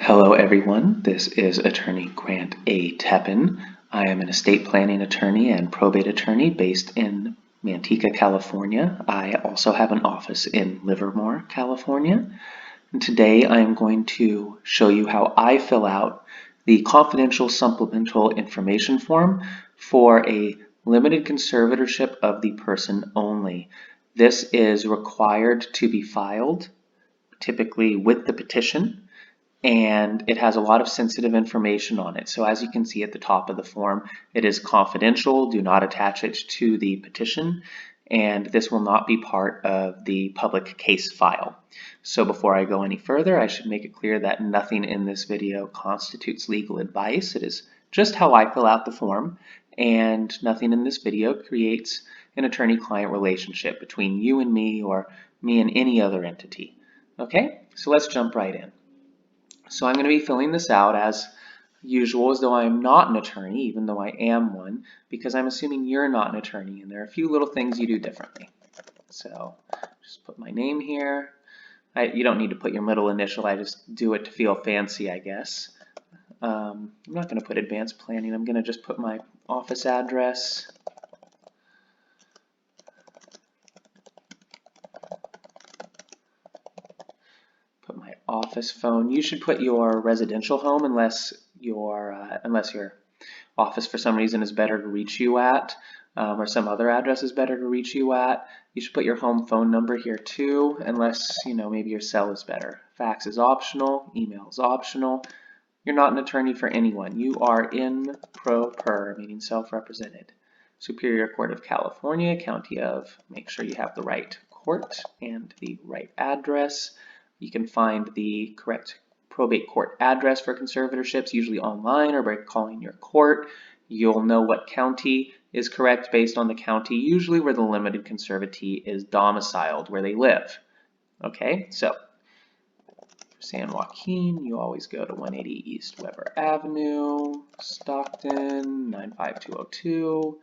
Hello everyone, this is Attorney Grant A. Toeppen. I am an estate planning attorney and probate attorney based in Manteca, California. I also have an office in Livermore, California. And today I am going to show you how I fill out the confidential supplemental information form for a limited conservatorship of the person only. This is required to be filed, typically with the petition, and it has a lot of sensitive information on it. So as you can see at the top of the form, it is confidential. Do not attach it to the petition, and this will not be part of the public case file. So before I go any further, I should make it clear that nothing in this video constitutes legal advice. It is just how I fill out the form, and nothing in this video creates an attorney-client relationship between you and me, or me and any other entity. Okay, so let's jump right in. So I'm going to be filling this out as usual, as though I am not an attorney, even though I am one, because I'm assuming you're not an attorney, and there are a few little things you do differently. So just put my name here. You don't need to put your middle initial, I just do it to feel fancy, I guess. I'm not going to put advanced planning, I'm going to just put my office address. Put my office phone. You should put your residential home unless your office for some reason is better to reach you at, or some other address is better to reach you at. You should put your home phone number here too, unless maybe your cell is better. Fax is optional, email is optional. You're not an attorney for anyone. You are in pro per, meaning self-represented. Superior Court of California, County of. Make sure you have the right court and the right address. You can find the correct probate court address for conservatorships, usually online or by calling your court. You'll know what county is correct based on the county, usually where the limited conservatee is domiciled, where they live. Okay, so for San Joaquin, you always go to 180 East Weber Avenue, Stockton, 95202,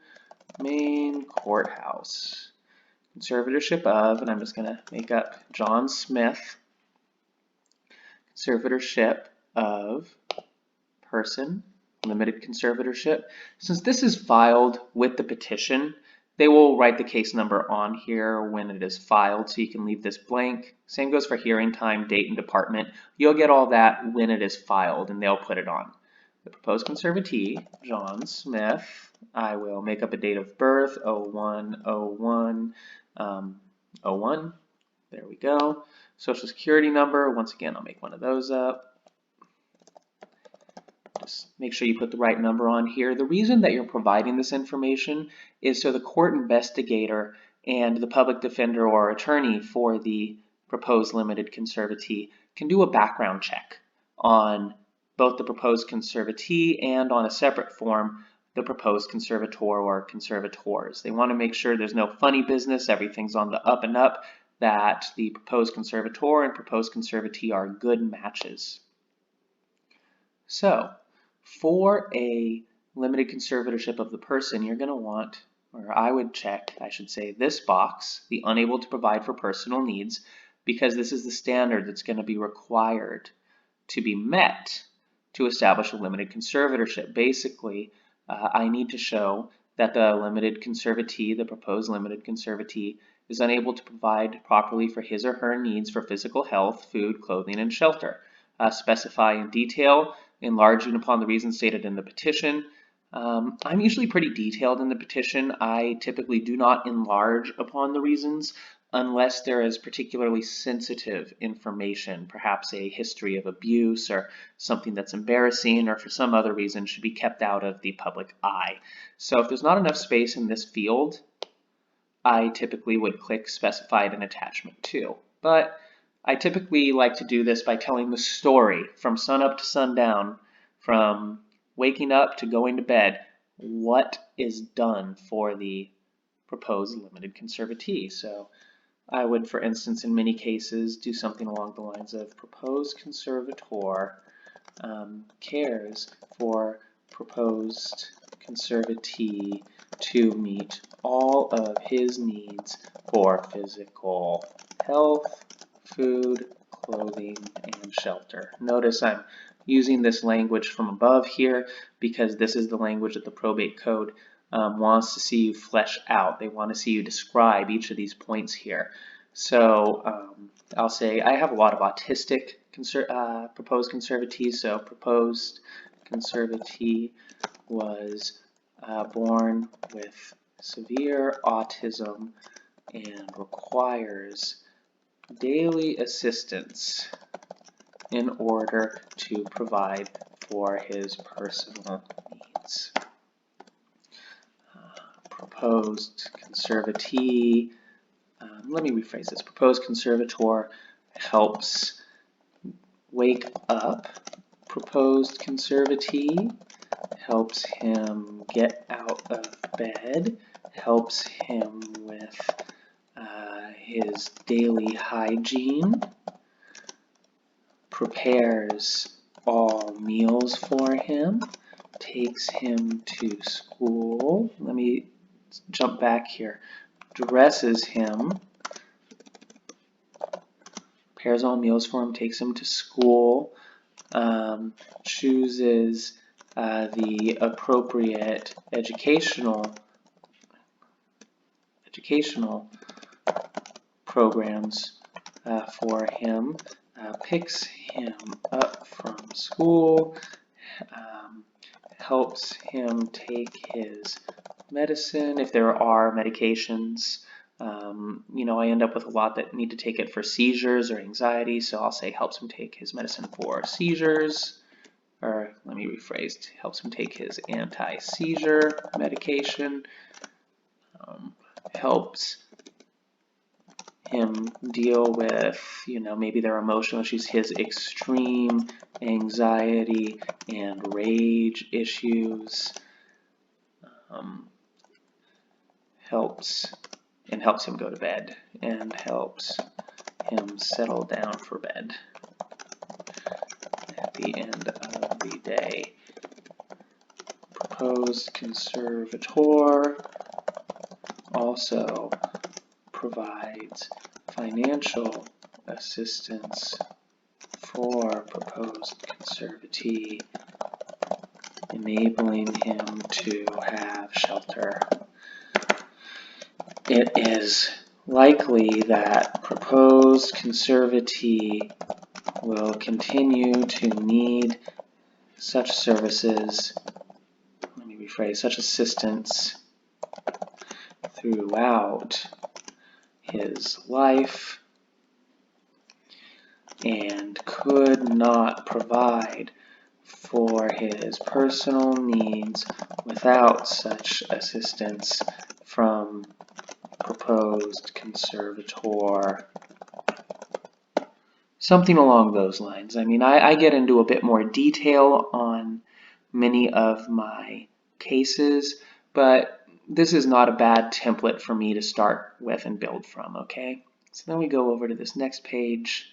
Main Courthouse. Conservatorship of, and I'm just going to make up John Smith, conservatorship of person, limited conservatorship. Since this is filed with the petition, they will write the case number on here when it is filed, so you can leave this blank. Same goes for hearing time, date, and department. You'll get all that when it is filed, and they'll put it on. The proposed conservatee, John Smith. I will make up a date of birth, 01/01/01. There we go. Social Security number, once again, I'll make one of those up. Just make sure you put the right number on here. The reason that you're providing this information is so the court investigator and the public defender or attorney for the proposed limited conservatee can do a background check on both the proposed conservatee and, on a separate form, the proposed conservator or conservators. They want to make sure there's no funny business, everything's on the up and up, that the proposed conservator and proposed conservatee are good matches. So, for a limited conservatorship of the person, you're going to want, or I would check, I should say, this box, the unable to provide for personal needs, because this is the standard that's going to be required to be met to establish a limited conservatorship. Basically, I need to show that the limited conservatee, the proposed limited conservatee, is unable to provide properly for his or her needs for physical health, food, clothing, and shelter. Specify in detail, enlarging upon the reasons stated in the petition. I'm usually pretty detailed in the petition. I typically do not enlarge upon the reasons unless there is particularly sensitive information, perhaps a history of abuse or something that's embarrassing or for some other reason should be kept out of the public eye. So if there's not enough space in this field, I typically would click specified in attachment 2. But I typically like to do this by telling the story from sunup to sundown, from waking up to going to bed, what is done for the proposed limited conservatee. So I would, for instance, in many cases, do something along the lines of proposed conservator cares for proposed conservatee to meet all of his needs for physical health, food, clothing, and shelter. Notice I'm using this language from above here because this is the language that the probate code wants to see you flesh out. They want to see you describe each of these points here. So I'll say I have a lot of autistic proposed conservatee. So proposed conservatee was born with severe autism and requires daily assistance in order to provide for his personal needs. Proposed conservatee, let me rephrase this. Proposed conservator helps wake up proposed conservatee, helps him get out of bed, helps him with his daily hygiene, prepares all meals for him, takes him to school. Let me jump back here. Dresses him, prepares all meals for him, takes him to school, chooses the appropriate educational programs for him, picks him up from school, helps him take his medicine if there are medications. I end up with a lot that need to take it for seizures or anxiety, so I'll say helps him take his medicine for seizures, or let me rephrase, helps him take his anti-seizure medication, helps him deal with, maybe their emotional issues, his extreme anxiety and rage issues, helps him go to bed, and helps him settle down for bed at the end of the day. Proposed conservator also provides financial assistance for proposed conservatee, enabling him to have shelter. It is likely that proposed conservatee will continue to need such services, such assistance throughout his life and could not provide for his personal needs without such assistance from proposed conservator. Something along those lines. I get into a bit more detail on many of my cases, but this is not a bad template for me to start with and build from, okay? So then we go over to this next page.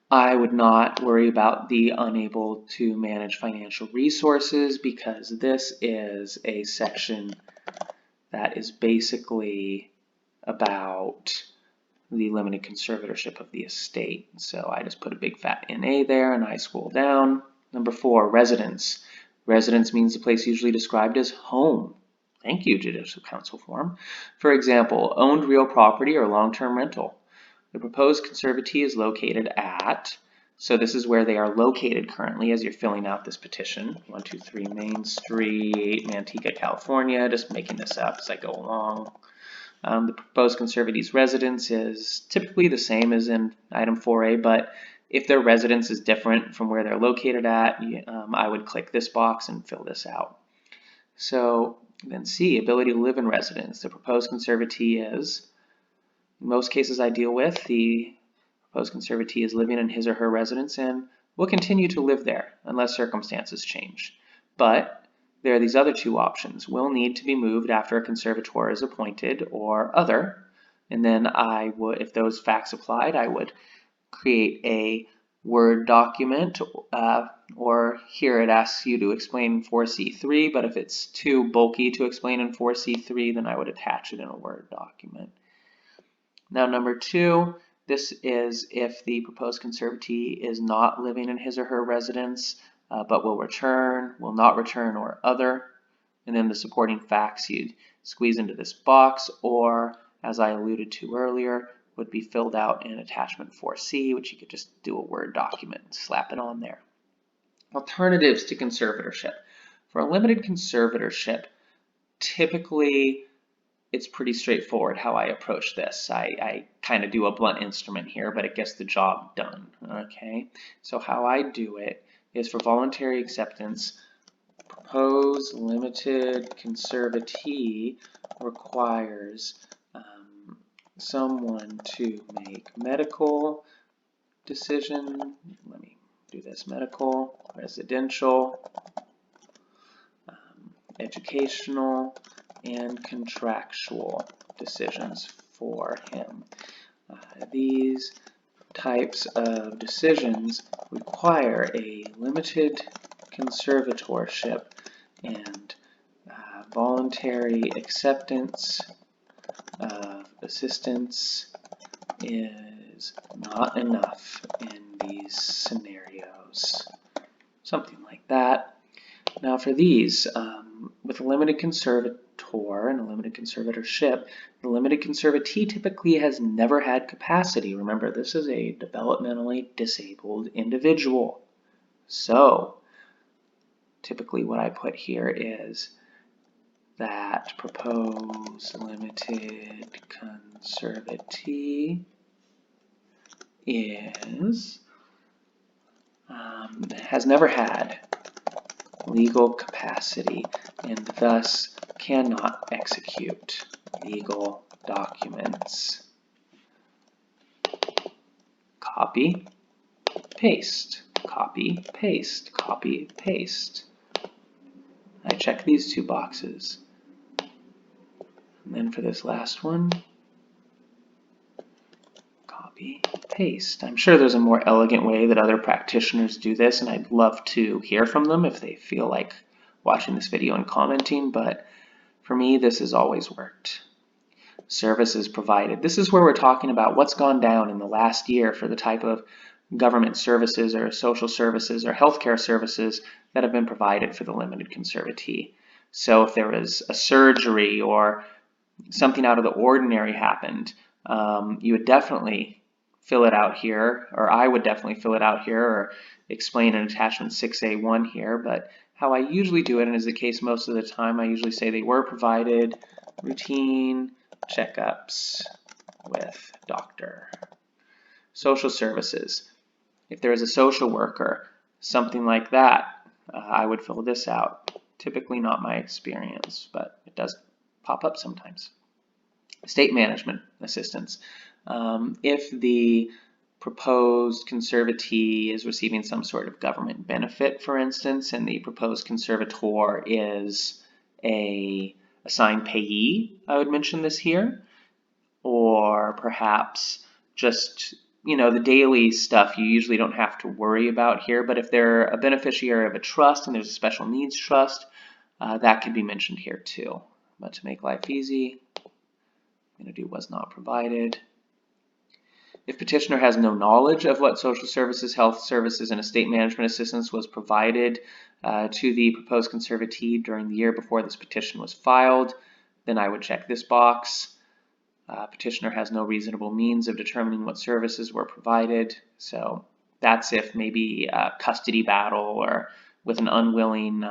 I would not worry about the unable to manage financial resources because this is a section that is basically about the limited conservatorship of the estate. So I just put a big fat NA there and I scroll down. Number 4, residence. Residence means the place usually described as home. Thank you, Judicial Council form. For example, owned real property or long-term rental. The proposed conservatee is located at, so this is where they are located currently as you're filling out this petition. 123 Main Street, Manteca, California. Just making this up as I go along. The proposed conservatee's residence is typically the same as in item 4A, but if their residence is different from where they're located at, I would click this box and fill this out. So then C, ability to live in residence. The proposed conservatee is, in most cases I deal with, the proposed conservatee is living in his or her residence and will continue to live there unless circumstances change. But there are these other two options. Will need to be moved after a conservator is appointed or other. And then I would, if those facts applied, I would create a Word document, or here it asks you to explain 4C3, but if it's too bulky to explain in 4C3, then I would attach it in a Word document. Now number 2, This is if the proposed conservatee is not living in his or her residence, but will return, will not return, or other. And then the supporting facts you'd squeeze into this box, or as I alluded to earlier, would be filled out in attachment 4C, which you could just do a Word document and slap it on there. Alternatives to conservatorship. For a limited conservatorship, typically it's pretty straightforward how I approach this. I kind of do a blunt instrument here, but it gets the job done. Okay, so how I do it is for voluntary acceptance, proposed limited conservatee requires someone to make medical decision. Let me do this: medical, residential, educational, and contractual decisions for him. These types of decisions require a limited conservatorship, and voluntary acceptance of assistance is not enough in these scenarios. Something like that. Now for these, with a limited conservator and a limited conservatorship, the limited conservatee typically has never had capacity. Remember, this is a developmentally disabled individual. So typically what I put here is that proposed limited conservatee has never had legal capacity and thus cannot execute legal documents. Copy, paste, copy, paste, copy, paste. I check these two boxes. And then for this last one, copy, paste. I'm sure there's a more elegant way that other practitioners do this, and I'd love to hear from them if they feel like watching this video and commenting, but for me, this has always worked. Services provided. This is where we're talking about what's gone down in the last year for the type of government services or social services or healthcare services that have been provided for the limited conservatee. So if there was a surgery or something out of the ordinary happened, you would definitely fill it out here, or I would definitely fill it out here, or explain in attachment 6A1 here. But how I usually do it, and is the case most of the time, I usually say they were provided routine checkups with doctor. Social services. If there is a social worker, something like that, I would fill this out. Typically not my experience, but it does pop up sometimes. State management assistance. If the proposed conservatee is receiving some sort of government benefit, for instance, and the proposed conservator is a assigned payee, I would mention this here. Or perhaps just, the daily stuff you usually don't have to worry about here, but if they're a beneficiary of a trust and there's a special needs trust, that can be mentioned here too. But to make life easy, I'm going to do was not provided. If petitioner has no knowledge of what social services, health services, and estate management assistance was provided to the proposed conservatee during the year before this petition was filed, then I would check this box. Petitioner has no reasonable means of determining what services were provided. So that's if maybe a custody battle or with an unwilling,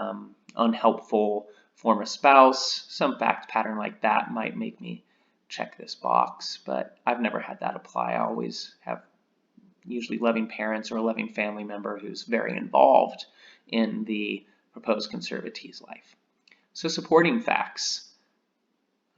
unhelpful former spouse, some fact pattern like that might make me check this box, but I've never had that apply. I always have usually loving parents or a loving family member who's very involved in the proposed conservatee's life. So supporting facts.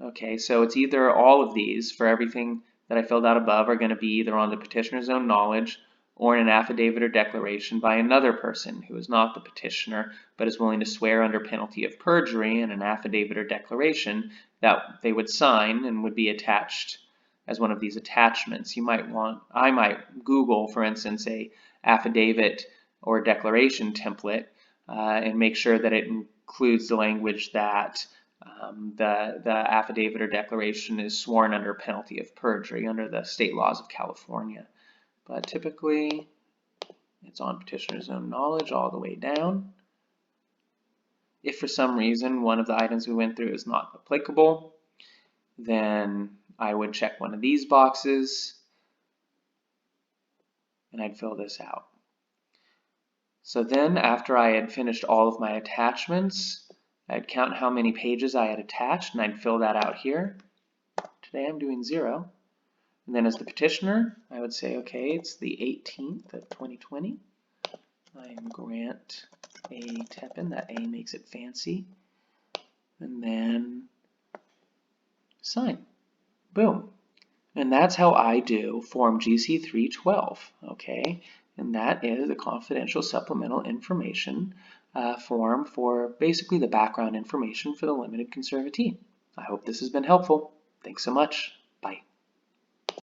Okay, so it's either all of these for everything that I filled out above are going to be either on the petitioner's own knowledge or in an affidavit or declaration by another person who is not the petitioner but is willing to swear under penalty of perjury in an affidavit or declaration that they would sign and would be attached as one of these attachments. I might Google, for instance, a affidavit or declaration template and make sure that it includes the language that The affidavit or declaration is sworn under penalty of perjury under the state laws of California. But typically, it's on petitioner's own knowledge all the way down. If for some reason one of the items we went through is not applicable, then I would check one of these boxes and I'd fill this out. So then after I had finished all of my attachments, I'd count how many pages I had attached and I'd fill that out here. Today I'm doing 0. And then as the petitioner, I would say, okay, it's the 18th of 2020. I am Grant A. Toeppen. That A makes it fancy. And then sign. Boom. And that's how I do Form GC-312, okay? And that is a confidential supplemental information form for basically the background information for the limited conservatee. I hope this has been helpful. Thanks so much.